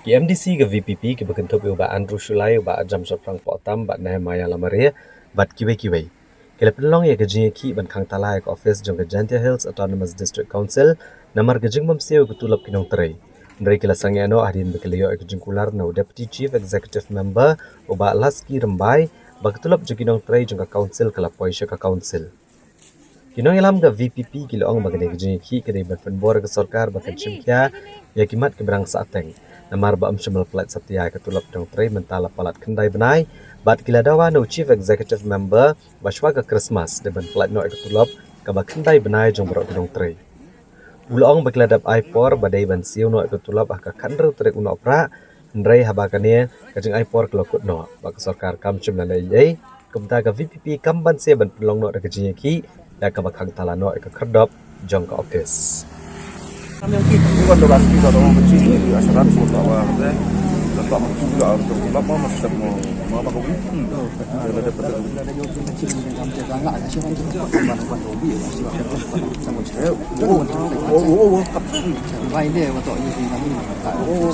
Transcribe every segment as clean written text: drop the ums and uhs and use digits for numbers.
Ki MDC ke VPP ke berkentup ba Andrew Shulai ba Ajam Soprang Potam ba Nehemiah Lamaria bat kiwe. Kila penlong ya gejing ki ban khang talai ke office jong ke Gentia Hills Autonomous District Council namar gejing mamseo ke tulap kinong terai. Ndrai kila sangyano adin bekeliyo ke gejing kular no Deputy Chief Executive Member ba Laski Rembai ba ketulap joginong terai jong ke council kala poisya ke council. Kinong ilam ke VPP kila ong bagane gejing ki kedai berpenbor ke sarkar ba kecimkia ya kimat ke berang saateng. Namar ba amsyamal pelat satya ke tulap jong terai mentala palat kendai benai bat kila dawa no Chief Executive Member baswa ke Christmas deban pelat no ke tulap ke ba kendai benai jong berok jong terai. Ulong bakladap aipor badai ban siu no ke tulap ke kandru terai uno pra ndrai habakane ke jeng aipor kelokut no ba ke sarkar kam chimla ye kumta ke VPP kamban se ban pelong no ke jeng ki da ke ba khang tala no ke kerdop jong ke office. Kami bukan dolar kita orang kecil di asaran sudah awal deh. Tetap juga untuk lama masih mau apa kau ini? Ada ada yang kecil di dalam jalan ada siapa yang cepat bukan hobi sama cewek. Baik deh waktu ini kami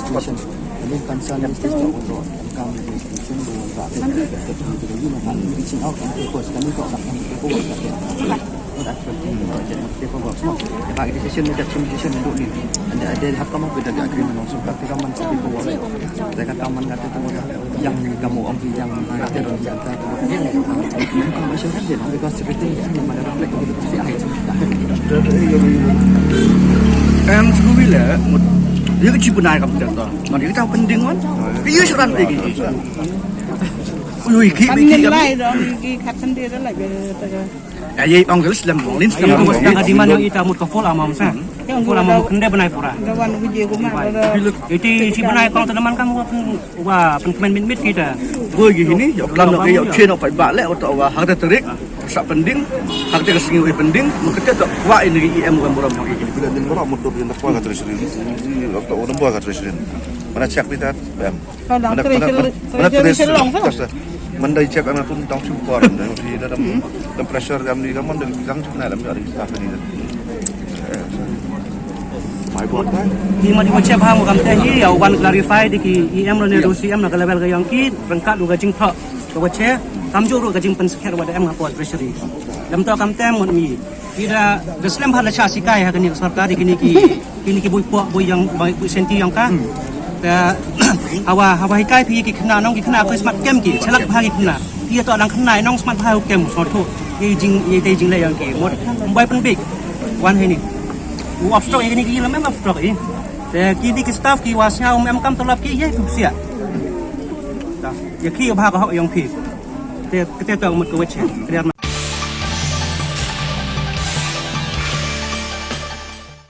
station. Ini concern station untuk kami station dulu. Jadi macam reaching out kan ikut kami kok nak ikut Pak di session macam session duduk ni ada hakam apa dari agreement langsung tapi kaman seperti bawa saya kata kaman kata tu yang kamu ambil yang ada dalam jangka macam kan dia because everything is mana reflect itu pasti akhir sebelumnya dia kecil benar kamu kata mana kita penting kan dia seran lagi nilai dong kat sendiri lah Ayah orang gelis dalam lin yang sedang di mana kita mut ke fola mau san fola mau kende benai pura lawan video kuma itu si benai kalau teman kamu wah penkemen mit kita gue gini jauh dalam nak kayak chain apa balik atau wah harga terik sak pending harga kesini pending mungkin tak wah ini IM bukan boram yang ini bila dengan orang motor yang tak kuat terus ini atau orang buat terus ini mana cek kita bam mana terus Mandai cek anak tu tentang support dan di dalam pressure dalam ni kamu dengan bilang cuma dalam dari staff ni. My board kan? Di mana macam apa kamu teh ni ya wan clarify di EM lo negosi EM nak level yang kit berangkat lu gajing thak tu macam kamu juru gajing pensekher wada em ngapot treasury. Dalam tu kamu teh mun mi. Ida Islam hala cha sikai ha kini sarkar di kini ki bui puak bui yang bui senti yang ka. Hawa hikai pi ki khna nong ki khna ko smart game ki chalak bha ki khna pi to lang khna nong smart bha game so thu ye jing le yang ki mod mbai pen big wan he ni u obstruct ye ni ki lam em obstruct in te ki di ki staff ki wa sia em kam tolap ki ye tu sia ta ye ki bha ko yang ki te to mod ko weche